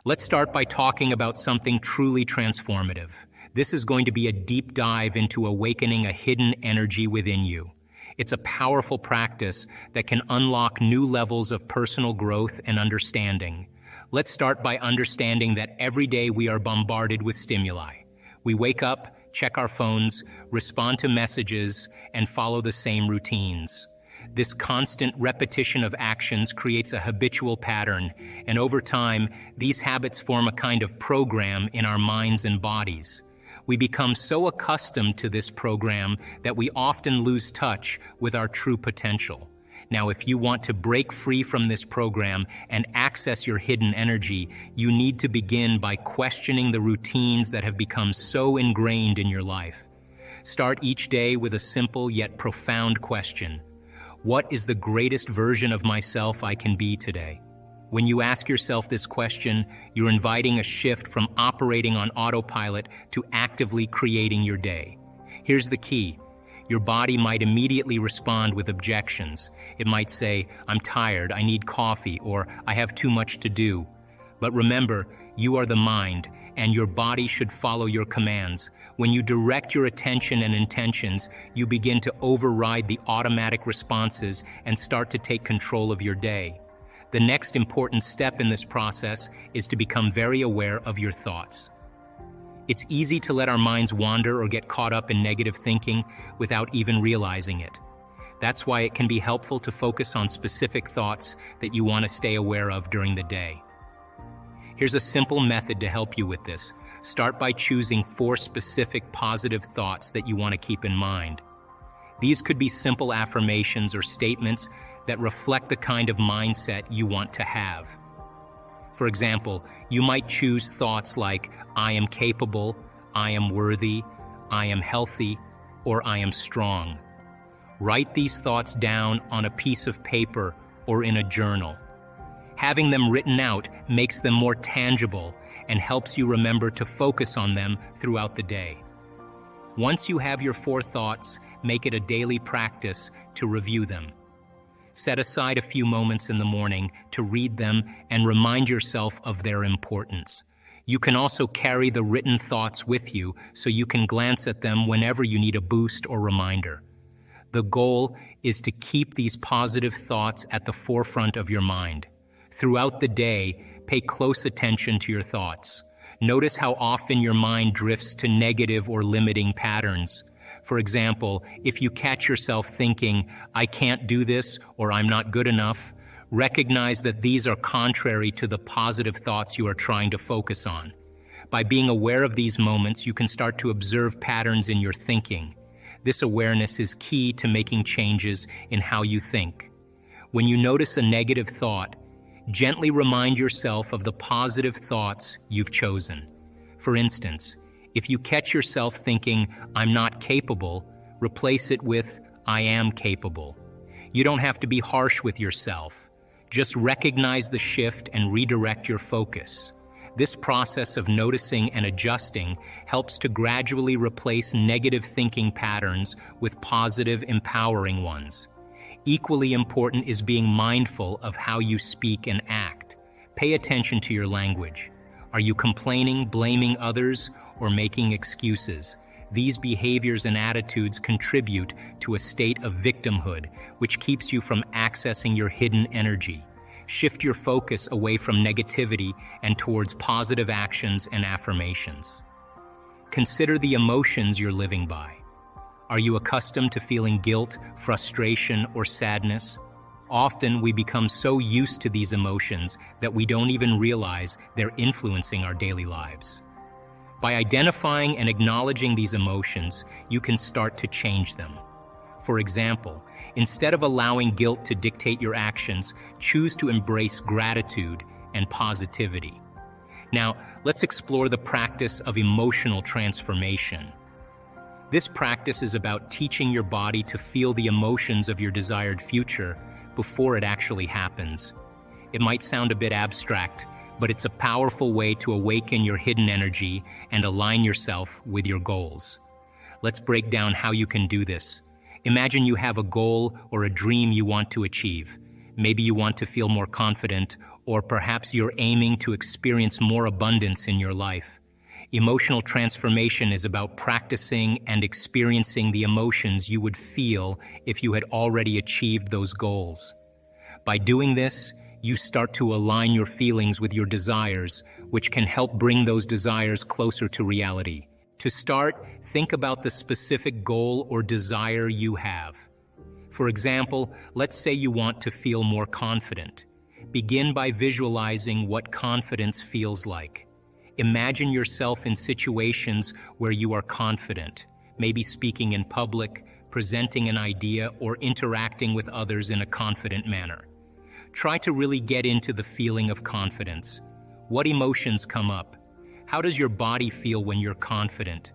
Let's start by talking about something truly transformative. This is going to be a deep dive into awakening a hidden energy within you. It's a powerful practice that can unlock new levels of personal growth and understanding. Let's start by understanding that every day we are bombarded with stimuli. We wake up, check our phones, respond to messages, and follow the same routines. This constant repetition of actions creates a habitual pattern, and over time, these habits form a kind of program in our minds and bodies. We become so accustomed to this program that we often lose touch with our true potential. Now, if you want to break free from this program and access your hidden energy, you need to begin by questioning the routines that have become so ingrained in your life. Start each day with a simple yet profound question. What is the greatest version of myself I can be today? When you ask yourself this question, you're inviting a shift from operating on autopilot to actively creating your day. Here's the key. Your body might immediately respond with objections. It might say, "I'm tired, I need coffee," or "I have too much to do." But remember, you are the mind, and your body should follow your commands. When you direct your attention and intentions, you begin to override the automatic responses and start to take control of your day. The next important step in this process is to become very aware of your thoughts. It's easy to let our minds wander or get caught up in negative thinking without even realizing it. That's why it can be helpful to focus on specific thoughts that you want to stay aware of during the day. Here's a simple method to help you with this. Start by choosing 4 specific positive thoughts that you want to keep in mind. These could be simple affirmations or statements that reflect the kind of mindset you want to have. For example, you might choose thoughts like, "I am capable," "I am worthy," "I am healthy," or "I am strong." Write these thoughts down on a piece of paper or in a journal. Having them written out makes them more tangible and helps you remember to focus on them throughout the day. Once you have your 4 thoughts, make it a daily practice to review them. Set aside a few moments in the morning to read them and remind yourself of their importance. You can also carry the written thoughts with you so you can glance at them whenever you need a boost or reminder. The goal is to keep these positive thoughts at the forefront of your mind. Throughout the day, pay close attention to your thoughts. Notice how often your mind drifts to negative or limiting patterns. For example, if you catch yourself thinking, "I can't do this," or "I'm not good enough," recognize that these are contrary to the positive thoughts you are trying to focus on. By being aware of these moments, you can start to observe patterns in your thinking. This awareness is key to making changes in how you think. When you notice a negative thought, gently remind yourself of the positive thoughts you've chosen. For instance, if you catch yourself thinking, "I'm not capable," replace it with, "I am capable." You don't have to be harsh with yourself. Just recognize the shift and redirect your focus. This process of noticing and adjusting helps to gradually replace negative thinking patterns with positive, empowering ones. Equally important is being mindful of how you speak and act. Pay attention to your language. Are you complaining, blaming others, or making excuses? These behaviors and attitudes contribute to a state of victimhood, which keeps you from accessing your hidden energy. Shift your focus away from negativity and towards positive actions and affirmations. Consider the emotions you're living by. Are you accustomed to feeling guilt, frustration, or sadness? Often we become so used to these emotions that we don't even realize they're influencing our daily lives. By identifying and acknowledging these emotions, you can start to change them. For example, instead of allowing guilt to dictate your actions, choose to embrace gratitude and positivity. Now, let's explore the practice of emotional transformation. This practice is about teaching your body to feel the emotions of your desired future before it actually happens. It might sound a bit abstract, but it's a powerful way to awaken your hidden energy and align yourself with your goals. Let's break down how you can do this. Imagine you have a goal or a dream you want to achieve. Maybe you want to feel more confident or perhaps you're aiming to experience more abundance in your life. Emotional transformation is about practicing and experiencing the emotions you would feel if you had already achieved those goals. By doing this, you start to align your feelings with your desires, which can help bring those desires closer to reality. To start, think about the specific goal or desire you have. For example, let's say you want to feel more confident. Begin by visualizing what confidence feels like. Imagine yourself in situations where you are confident, maybe speaking in public, presenting an idea, or interacting with others in a confident manner. Try to really get into the feeling of confidence. What emotions come up? How does your body feel when you're confident?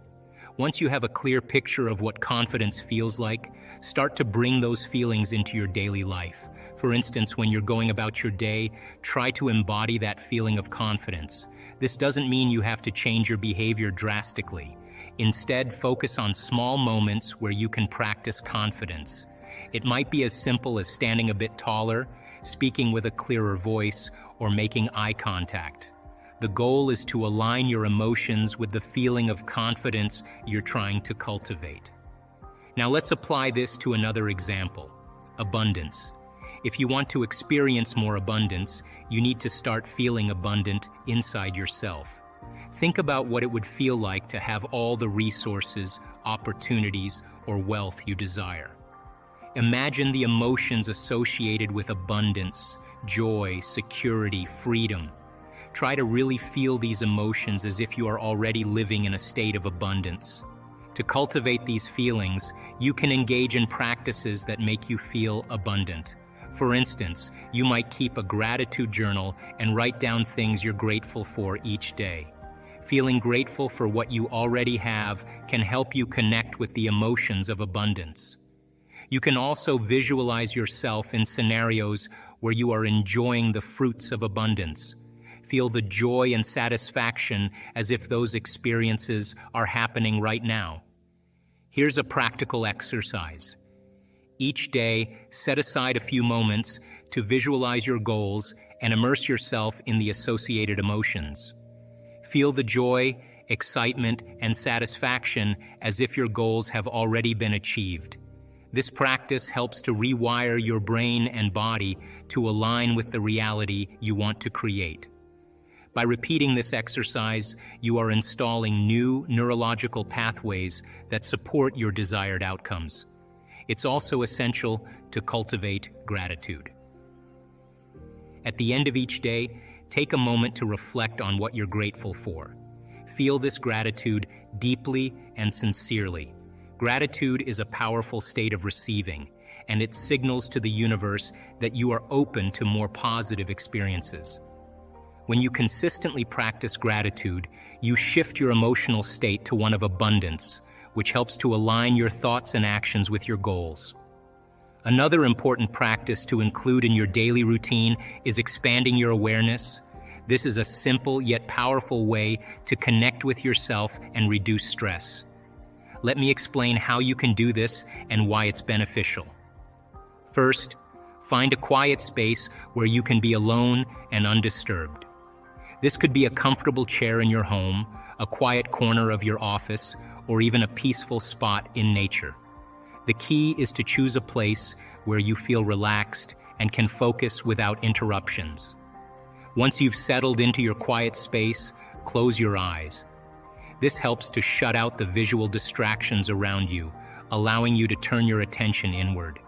Once you have a clear picture of what confidence feels like, start to bring those feelings into your daily life. For instance, when you're going about your day, try to embody that feeling of confidence. This doesn't mean you have to change your behavior drastically. Instead, focus on small moments where you can practice confidence. It might be as simple as standing a bit taller, speaking with a clearer voice, or making eye contact. The goal is to align your emotions with the feeling of confidence you're trying to cultivate. Now let's apply this to another example: abundance. If you want to experience more abundance, you need to start feeling abundant inside yourself. Think about what it would feel like to have all the resources, opportunities, or wealth you desire. Imagine the emotions associated with abundance, joy, security, freedom. Try to really feel these emotions as if you are already living in a state of abundance. To cultivate these feelings, you can engage in practices that make you feel abundant. For instance, you might keep a gratitude journal and write down things you're grateful for each day. Feeling grateful for what you already have can help you connect with the emotions of abundance. You can also visualize yourself in scenarios where you are enjoying the fruits of abundance. Feel the joy and satisfaction as if those experiences are happening right now. Here's a practical exercise. Each day, set aside a few moments to visualize your goals and immerse yourself in the associated emotions. Feel the joy, excitement, and satisfaction as if your goals have already been achieved. This practice helps to rewire your brain and body to align with the reality you want to create. By repeating this exercise, you are installing new neurological pathways that support your desired outcomes. It's also essential to cultivate gratitude. At the end of each day, take a moment to reflect on what you're grateful for. Feel this gratitude deeply and sincerely. Gratitude is a powerful state of receiving, and it signals to the universe that you are open to more positive experiences. When you consistently practice gratitude, you shift your emotional state to one of abundance, which helps to align your thoughts and actions with your goals. Another important practice to include in your daily routine is expanding your awareness. This is a simple yet powerful way to connect with yourself and reduce stress. Let me explain how you can do this and why it's beneficial. First, find a quiet space where you can be alone and undisturbed. This could be a comfortable chair in your home, a quiet corner of your office, or even a peaceful spot in nature. The key is to choose a place where you feel relaxed and can focus without interruptions. Once you've settled into your quiet space, close your eyes. This helps to shut out the visual distractions around you, allowing you to turn your attention inward.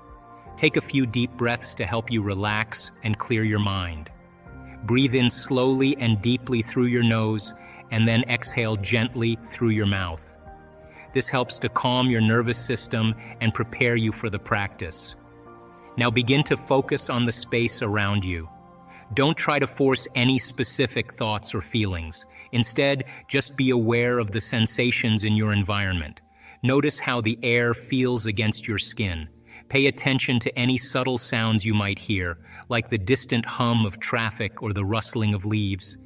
Take a few deep breaths to help you relax and clear your mind. Breathe in slowly and deeply through your nose, and then exhale gently through your mouth. This helps to calm your nervous system and prepare you for the practice. Now begin to focus on the space around you. Don't try to force any specific thoughts or feelings. Instead, just be aware of the sensations in your environment. Notice how the air feels against your skin. Pay attention to any subtle sounds you might hear, like the distant hum of traffic or the rustling of leaves.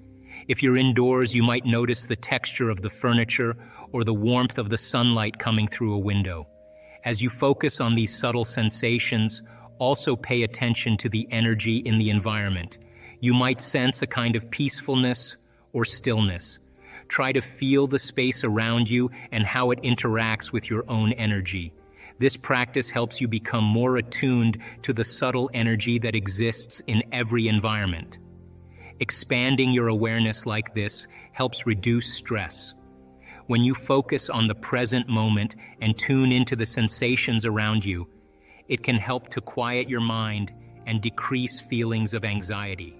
If you're indoors, you might notice the texture of the furniture or the warmth of the sunlight coming through a window. As you focus on these subtle sensations, also pay attention to the energy in the environment. You might sense a kind of peacefulness or stillness. Try to feel the space around you and how it interacts with your own energy. This practice helps you become more attuned to the subtle energy that exists in every environment. Expanding your awareness like this helps reduce stress. When you focus on the present moment and tune into the sensations around you, it can help to quiet your mind and decrease feelings of anxiety.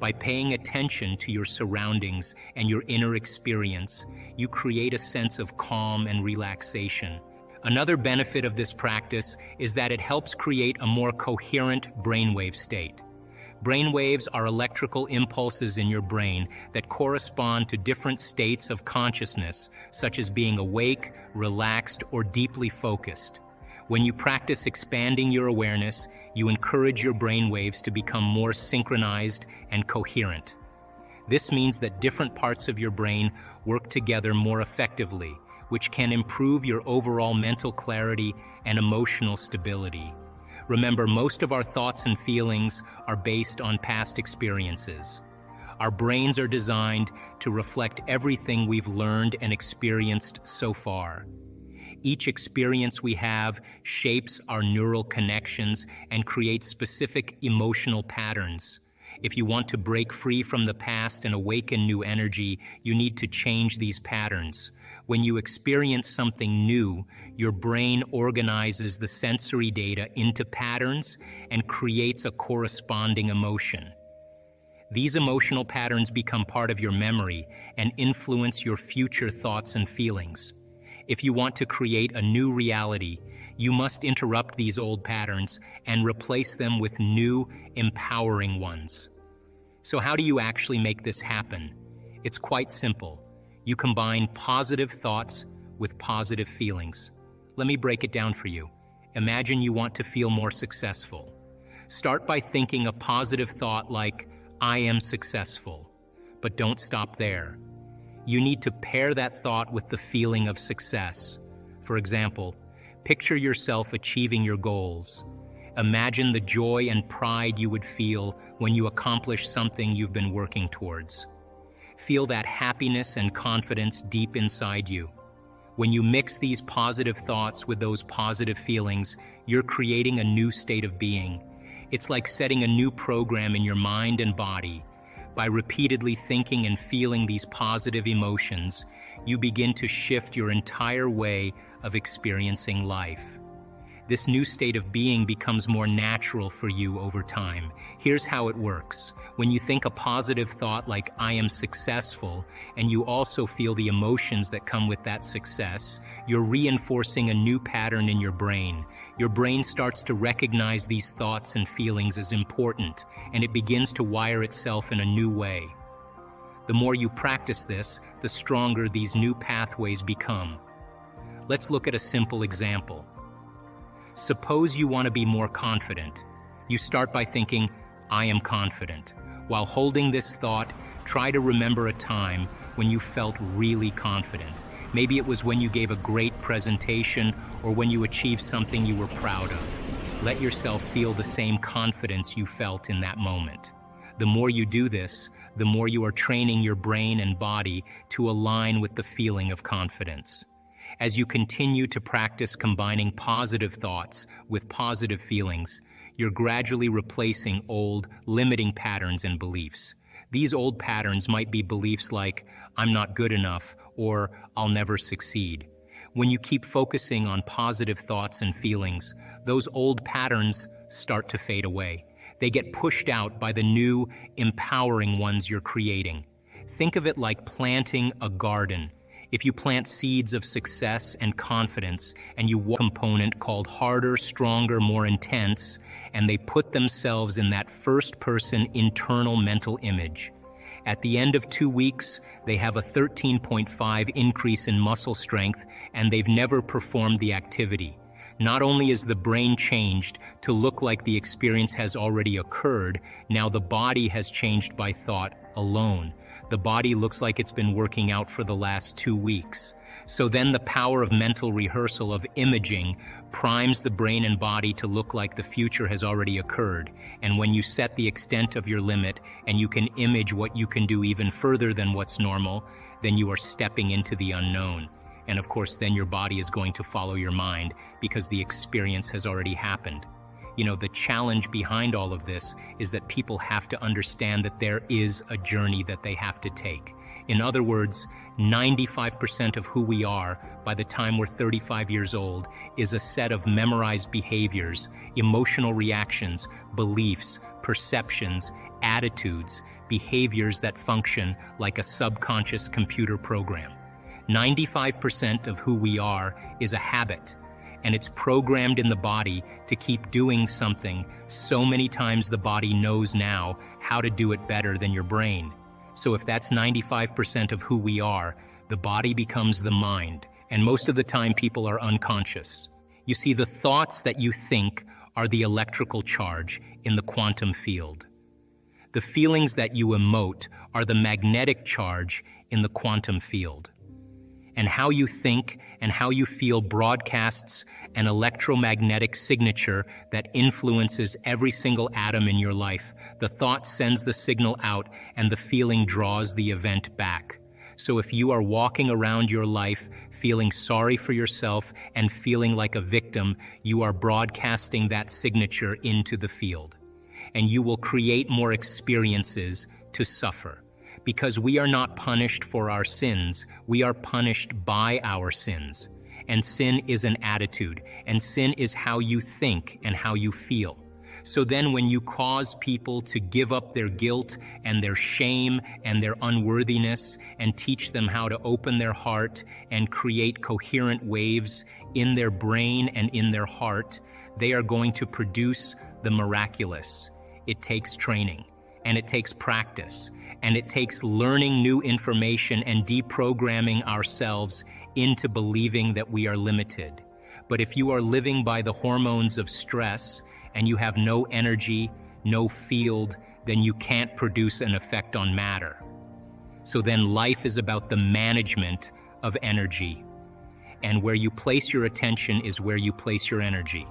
By paying attention to your surroundings and your inner experience, you create a sense of calm and relaxation. Another benefit of this practice is that it helps create a more coherent brainwave state. Brainwaves are electrical impulses in your brain that correspond to different states of consciousness, such as being awake, relaxed, or deeply focused. When you practice expanding your awareness, you encourage your brainwaves to become more synchronized and coherent. This means that different parts of your brain work together more effectively, which can improve your overall mental clarity and emotional stability. Remember, most of our thoughts and feelings are based on past experiences. Our brains are designed to reflect everything we've learned and experienced so far. Each experience we have shapes our neural connections and creates specific emotional patterns. If you want to break free from the past and awaken new energy, you need to change these patterns. When you experience something new, your brain organizes the sensory data into patterns and creates a corresponding emotion. These emotional patterns become part of your memory and influence your future thoughts and feelings. If you want to create a new reality, you must interrupt these old patterns and replace them with new, empowering ones. So how do you actually make this happen? It's quite simple. You combine positive thoughts with positive feelings. Let me break it down for you. Imagine you want to feel more successful. Start by thinking a positive thought like, "I am successful." But don't stop there. You need to pair that thought with the feeling of success. For example, picture yourself achieving your goals. Imagine the joy and pride you would feel when you accomplish something you've been working towards. Feel that happiness and confidence deep inside you. When you mix these positive thoughts with those positive feelings, you're creating a new state of being. It's like setting a new program in your mind and body. By repeatedly thinking and feeling these positive emotions, you begin to shift your entire way of experiencing life. This new state of being becomes more natural for you over time. Here's how it works. When you think a positive thought like, "I am successful," and you also feel the emotions that come with that success, you're reinforcing a new pattern in your brain. Your brain starts to recognize these thoughts and feelings as important, and it begins to wire itself in a new way. The more you practice this, the stronger these new pathways become. Let's look at a simple example. Suppose you want to be more confident. You start by thinking, "I am confident." While holding this thought, try to remember a time when you felt really confident. Maybe it was when you gave a great presentation or when you achieved something you were proud of. Let yourself feel the same confidence you felt in that moment. The more you do this, the more you are training your brain and body to align with the feeling of confidence. As you continue to practice combining positive thoughts with positive feelings, you're gradually replacing old, limiting patterns and beliefs. These old patterns might be beliefs like, "I'm not good enough," or "I'll never succeed." When you keep focusing on positive thoughts and feelings, those old patterns start to fade away. They get pushed out by the new, empowering ones you're creating. Think of it like planting a garden. If you plant seeds of success and confidence, and you water a component called harder, stronger, more intense, and they put themselves in that first-person internal mental image. At the end of 2 weeks, they have a 13.5 increase in muscle strength, and they've never performed the activity. Not only is the brain changed to look like the experience has already occurred, now the body has changed by thought alone. the body looks like it's been working out for the last 2 weeks. So then the power of mental rehearsal, of imaging, primes the brain and body to look like the future has already occurred. And when you set the extent of your limit and you can image what you can do even further than what's normal, then you are stepping into the unknown. And of course, then your body is going to follow your mind because the experience has already happened. You know, the challenge behind all of this is that people have to understand that there is a journey that they have to take. In other words, 95% of who we are by the time we're 35 years old is a set of memorized behaviors, emotional reactions, beliefs, perceptions, attitudes, behaviors that function like a subconscious computer program. 95% of who we are is a habit, and it's programmed in the body to keep doing something so many times the body knows now how to do it better than your brain. So if that's 95% of who we are, the body becomes the mind, and most of the time people are unconscious. You see, the thoughts that you think are the electrical charge in the quantum field. The feelings that you emote are the magnetic charge in the quantum field. And how you think and how you feel broadcasts an electromagnetic signature that influences every single atom in your life. The thought sends the signal out, and the feeling draws the event back. So if you are walking around your life feeling sorry for yourself and feeling like a victim, you are broadcasting that signature into the field. And you will create more experiences to suffer. Because we are not punished for our sins, we are punished by our sins. And sin is an attitude, and sin is how you think and how you feel. So then when you cause people to give up their guilt and their shame and their unworthiness and teach them how to open their heart and create coherent waves in their brain and in their heart, they are going to produce the miraculous. It takes training. And it takes practice, and it takes learning new information and deprogramming ourselves into believing that we are limited. But if you are living by the hormones of stress and you have no energy, no field, then you can't produce an effect on matter. So then life is about the management of energy. And where you place your attention is where you place your energy.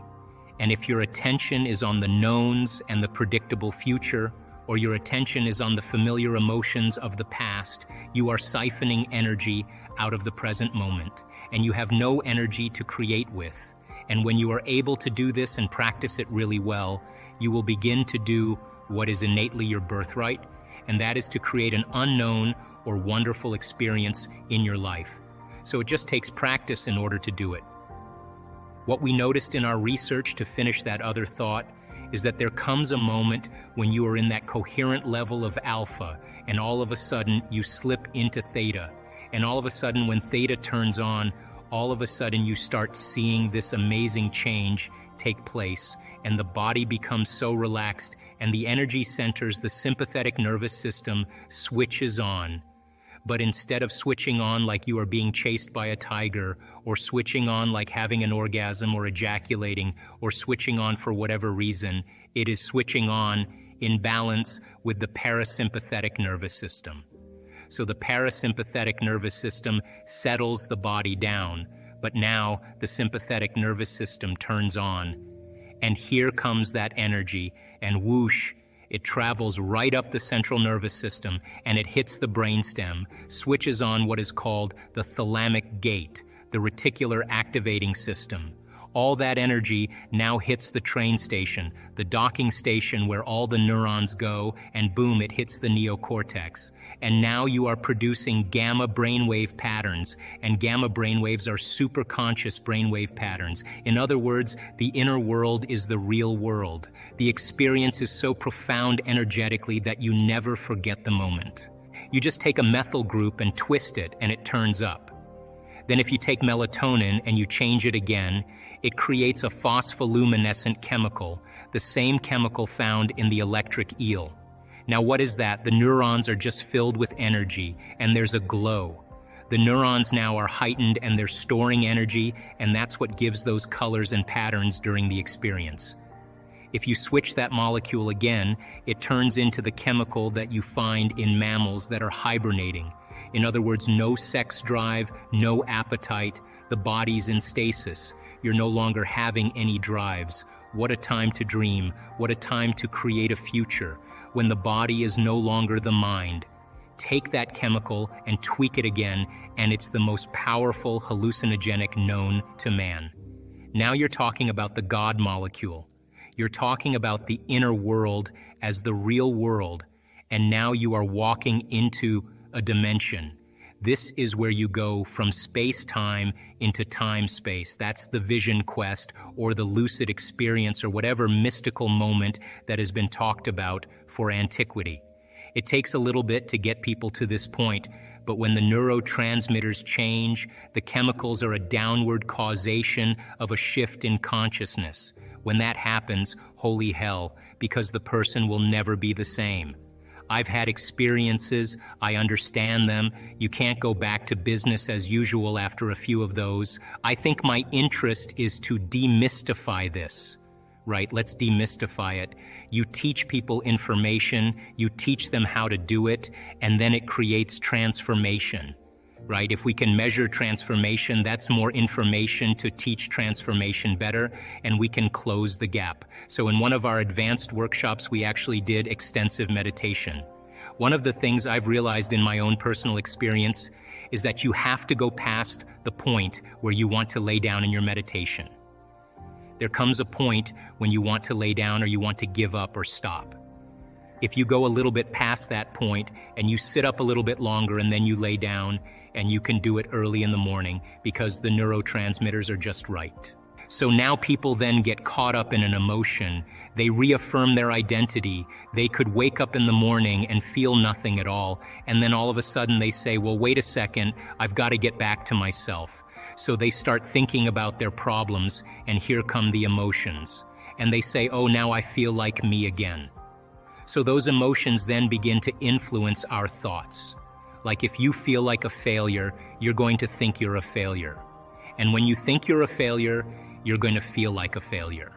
And if your attention is on the knowns and the predictable future, or your attention is on the familiar emotions of the past, you are siphoning energy out of the present moment, and you have no energy to create with. And when you are able to do this and practice it really well, you will begin to do what is innately your birthright, and that is to create an unknown or wonderful experience in your life. So it just takes practice in order to do it. What we noticed in our research, to finish that other thought, is that there comes a moment when you are in that coherent level of alpha, and all of a sudden you slip into theta. And all of a sudden when theta turns on, all of a sudden you start seeing this amazing change take place, and the body becomes so relaxed, and the energy centers, the sympathetic nervous system, switches on. But instead of switching on like you are being chased by a tiger, or switching on like having an orgasm or ejaculating, or switching on for whatever reason, it is switching on in balance with the parasympathetic nervous system. So the parasympathetic nervous system settles the body down, but now the sympathetic nervous system turns on. And here comes that energy, and whoosh, it travels right up the central nervous system, and it hits the brainstem, switches on what is called the thalamic gate, the reticular activating system. All that energy now hits the train station, the docking station where all the neurons go, and boom, it hits the neocortex. And now you are producing gamma brainwave patterns, and gamma brainwaves are superconscious brainwave patterns. In other words, the inner world is the real world. The experience is so profound energetically that you never forget the moment. You just take a methyl group and twist it, and it turns up. Then if you take melatonin and you change it again, it creates a phospholuminescent chemical, the same chemical found in the electric eel. Now what is that? The neurons are just filled with energy, and there's a glow. The neurons now are heightened, and they're storing energy, and that's what gives those colors and patterns during the experience. If you switch that molecule again, it turns into the chemical that you find in mammals that are hibernating. In other words, no sex drive, no appetite, the body's in stasis. You're no longer having any drives. What a time to dream, what a time to create a future, when the body is no longer the mind. Take that chemical and tweak it again, and it's the most powerful hallucinogenic known to man. Now you're talking about the God molecule. You're talking about the inner world as the real world, and now you are walking into a dimension. This is where you go from space-time into time-space. That's the vision quest or the lucid experience or whatever mystical moment that has been talked about for antiquity. It takes a little bit to get people to this point, but when the neurotransmitters change, the chemicals are a downward causation of a shift in consciousness. When that happens, holy hell, because the person will never be the same. I've had experiences, I understand them. You can't go back to business as usual after a few of those. I think my interest is to demystify this. Right, let's demystify it. You teach people information, you teach them how to do it, and then it creates transformation. Right, if we can measure transformation, that's more information to teach transformation better, and we can close the gap. So in one of our advanced workshops, we actually did extensive meditation. One of the things I've realized in my own personal experience is that you have to go past the point where you want to lay down in your meditation. There comes a point when you want to lay down or you want to give up or stop. If you go a little bit past that point and you sit up a little bit longer and then you lay down, and you can do it early in the morning because the neurotransmitters are just right. So now people then get caught up in an emotion. They reaffirm their identity. They could wake up in the morning and feel nothing at all. And then all of a sudden they say, well, wait a second, I've got to get back to myself. So they start thinking about their problems, and here come the emotions. And they say, oh, now I feel like me again. So those emotions then begin to influence our thoughts. Like if you feel like a failure, you're going to think you're a failure. And when you think you're a failure, you're going to feel like a failure.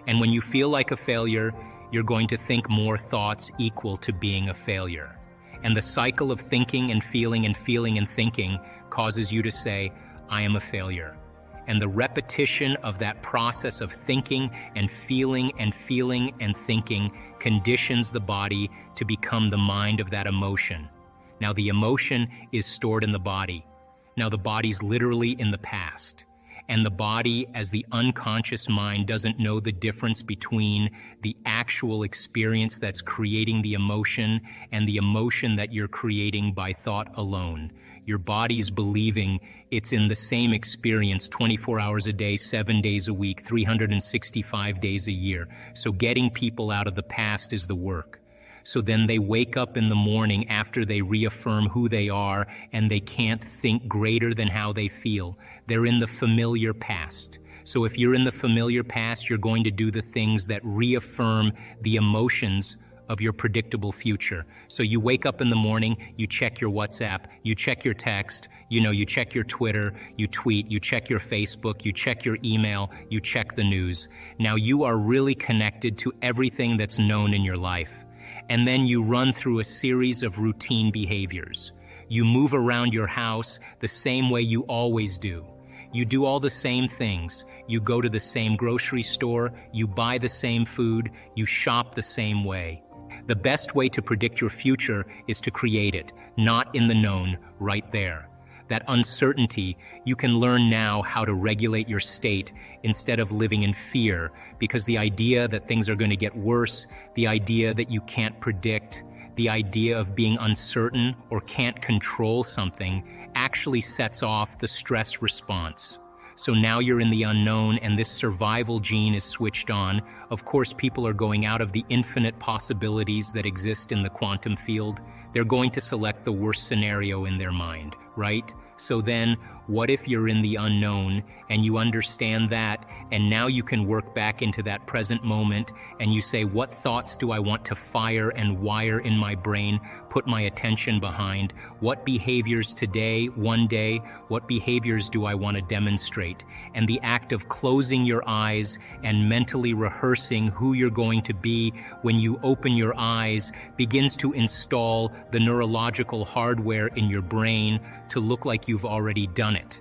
And when you feel like a failure, you're going to think more thoughts equal to being a failure. And the cycle of thinking and feeling and feeling and thinking causes you to say, I am a failure. And the repetition of that process of thinking and feeling and feeling and thinking conditions the body to become the mind of that emotion. Now, the emotion is stored in the body. Now, the body's literally in the past. And the body, as the unconscious mind, doesn't know the difference between the actual experience that's creating the emotion and the emotion that you're creating by thought alone. Your body's believing it's in the same experience 24 hours a day, 7 days a week, 365 days a year. So getting people out of the past is the work. So then they wake up in the morning after they reaffirm who they are, and they can't think greater than how they feel. They're in the familiar past. So if you're in the familiar past, you're going to do the things that reaffirm the emotions of your predictable future. So you wake up in the morning, you check your WhatsApp, you check your text, you check your Twitter, you tweet, you check your Facebook, you check your email, you check the news. Now you are really connected to everything that's known in your life. And then you run through a series of routine behaviors. You move around your house the same way you always do. You do all the same things. You go to the same grocery store, you buy the same food, you shop the same way. The best way to predict your future is to create it, not in the known, right there. That uncertainty, you can learn now how to regulate your state instead of living in fear, because the idea that things are going to get worse, the idea that you can't predict, the idea of being uncertain or can't control something actually sets off the stress response. So now you're in the unknown and this survival gene is switched on. Of course, people are going out of the infinite possibilities that exist in the quantum field. They're going to select the worst scenario in their mind, right? So then, what if you're in the unknown and you understand that, and now you can work back into that present moment and you say, what thoughts do I want to fire and wire in my brain, put my attention behind? What behaviors today, one day, what behaviors do I want to demonstrate? And the act of closing your eyes and mentally rehearsing who you're going to be when you open your eyes begins to install the neurological hardware in your brain to look like you've already done it.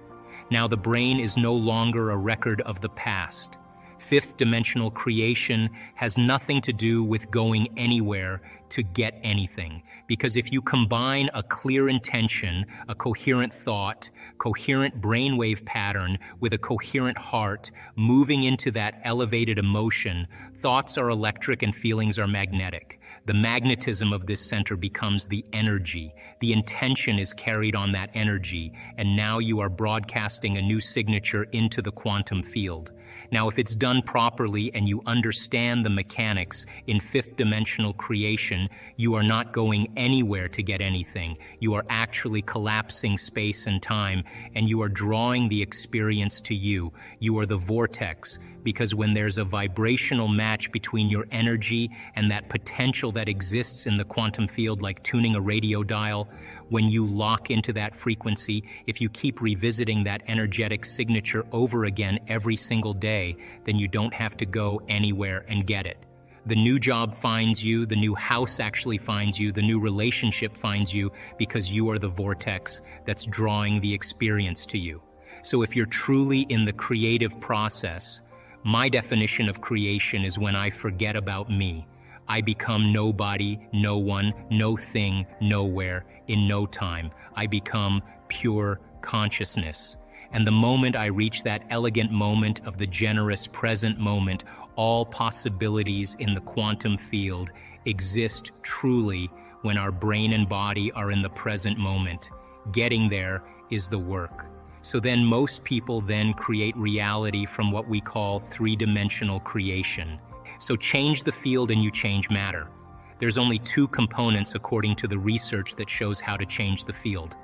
Now the brain is no longer a record of the past. Fifth dimensional creation has nothing to do with going anywhere to get anything. Because if you combine a clear intention, a coherent thought, coherent brainwave pattern with a coherent heart, moving into that elevated emotion, thoughts are electric and feelings are magnetic. The magnetism of this center becomes the energy. The intention is carried on that energy, and now you are broadcasting a new signature into the quantum field. Now, if it's done properly and you understand the mechanics in fifth dimensional creation, you are not going anywhere to get anything. You are actually collapsing space and time, and you are drawing the experience to you. You are the vortex, because when there's a vibrational match between your energy and that potential that exists in the quantum field, like tuning a radio dial, when you lock into that frequency, if you keep revisiting that energetic signature over again every single day, then you don't have to go anywhere and get it. The new job finds you, the new house actually finds you, the new relationship finds you, because you are the vortex that's drawing the experience to you. So if you're truly in the creative process, my definition of creation is when I forget about me. I become nobody, no one, no thing, nowhere, in no time. I become pure consciousness. And the moment I reach that elegant moment of the generous present moment, all possibilities in the quantum field exist truly when our brain and body are in the present moment. Getting there is the work. So then most people then create reality from what we call three-dimensional creation. So change the field and you change matter. There's only two components according to the research that shows how to change the field.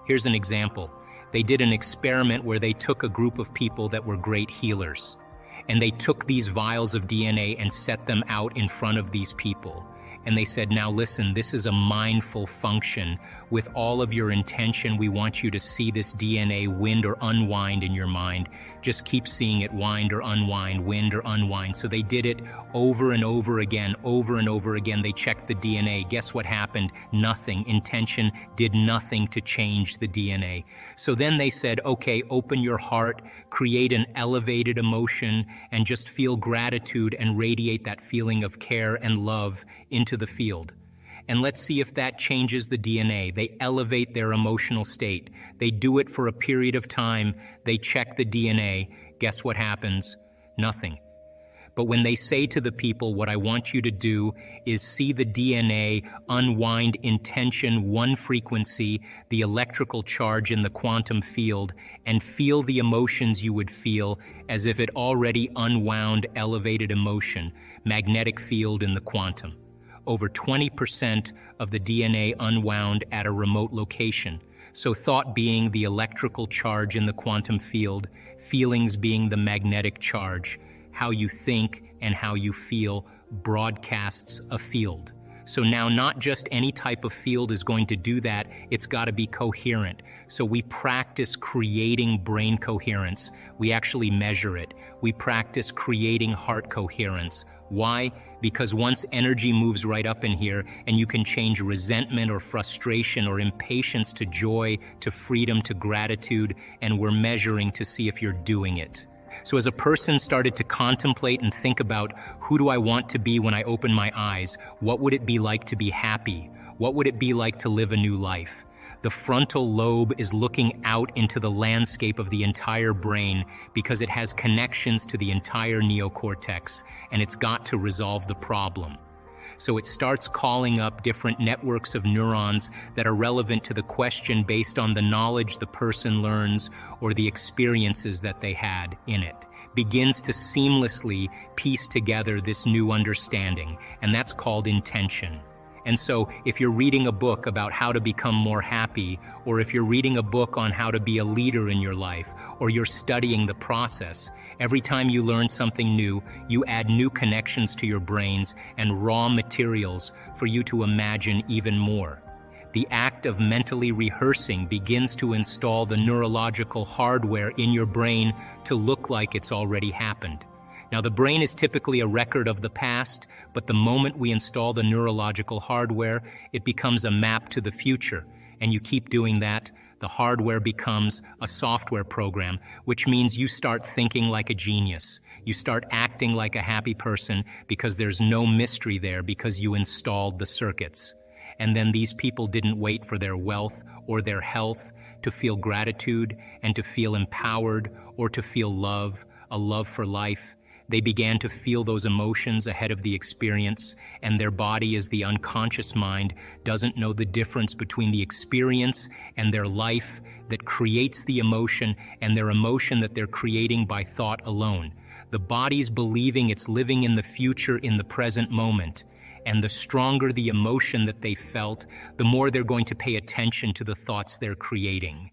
Here's an example. They did an experiment where they took a group of people that were great healers, and they took these vials of DNA and set them out in front of these people. And they said, now listen, this is a mindful function. With all of your intention, we want you to see this DNA wind or unwind in your mind. Just keep seeing it wind or unwind, wind or unwind. So they did it over and over again, over and over again. They checked the DNA. Guess what happened? Nothing. Intention did nothing to change the DNA. So then they said, okay, open your heart, create an elevated emotion, and just feel gratitude and radiate that feeling of care and love into the field. And let's see if that changes the DNA. They elevate their emotional state. They do it for a period of time. They check the DNA. Guess what happens? Nothing. But when they say to the people, what I want you to do is see the DNA unwind intention, one frequency, the electrical charge in the quantum field, and feel the emotions you would feel as if it already unwound elevated emotion, magnetic field in the quantum. Over 20% of the DNA unwound at a remote location. So thought being the electrical charge in the quantum field, feelings being the magnetic charge. How you think and how you feel broadcasts a field. So now not just any type of field is going to do that, it's got to be coherent. So we practice creating brain coherence. We actually measure it. We practice creating heart coherence. Why? Because once energy moves right up in here and you can change resentment or frustration or impatience to joy, to freedom, to gratitude, and we're measuring to see if you're doing it. So as a person started to contemplate and think about who do I want to be when I open my eyes, what would it be like to be happy? What would it be like to live a new life? The frontal lobe is looking out into the landscape of the entire brain because it has connections to the entire neocortex, and it's got to resolve the problem. So it starts calling up different networks of neurons that are relevant to the question based on the knowledge the person learns or the experiences that they had in it. Begins to seamlessly piece together this new understanding, and that's called intention. And so if you're reading a book about how to become more happy, or if you're reading a book on how to be a leader in your life, or you're studying the process, every time you learn something new, you add new connections to your brains and raw materials for you to imagine even more. The act of mentally rehearsing begins to install the neurological hardware in your brain to look like it's already happened. Now, the brain is typically a record of the past, but the moment we install the neurological hardware, it becomes a map to the future. And you keep doing that, the hardware becomes a software program, which means you start thinking like a genius. You start acting like a happy person because there's no mystery there because you installed the circuits. And then these people didn't wait for their wealth or their health to feel gratitude and to feel empowered or to feel love, a love for life. They began to feel those emotions ahead of the experience, and their body, as the unconscious mind, doesn't know the difference between the experience and their life that creates the emotion and their emotion that they're creating by thought alone. The body's believing it's living in the future in the present moment. And the stronger the emotion that they felt, the more they're going to pay attention to the thoughts they're creating.